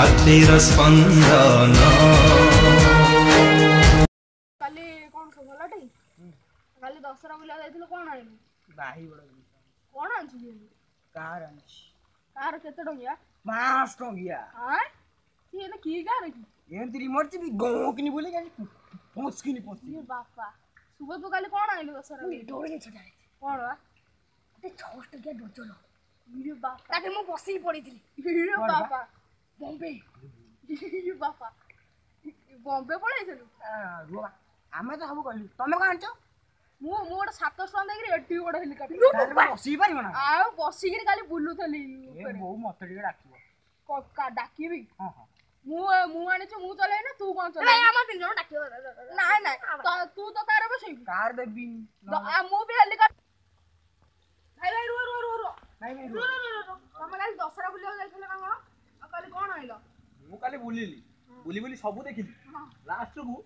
छातीर स्पंदन काली कौन सब भलटी काली दशहरा बुला जाइथिलो कोन आइलो बाही बड़ कोन आंछु कार आंछ कार केते टंगिया 5 टंगिया हां ये ना की कार की एंत रिमोट भी गो किनी बोले काली पहुंच किनी पहुंच ये बापा सुबह तो काली कोन आइलो दशहरा मुई डोरे छडा कोन बा ते 6 टंगिया डोचलो ये बापा ताके मु बसी पड़ीथिली ये बापा बॉम्बे ये बापा बॉम्बे पळाइथिलु रुवा आमे तो सब कहलु तमे का आंचो मु गोटे 700 टका देकरी एटी गोटे हेलिकॉप्टर बसी पारिबो ना आ बसी के काली बुलुथली ए बहु मत टिके डाकिबो का डाकीबी हां हां मु आनिछु मु चलै ना तू कोन चलै हम तीन जण डाकियो ना तू तो कार बसई कार देबी आ मु भी हेलिकॉप्टर भाई भाई रो नहीं रो हम काली दशहरा बुलिया जाइथले का कोन आ काली कोन आइलो मु काली बुलिली बुली बुली सब देखिली लास्ट को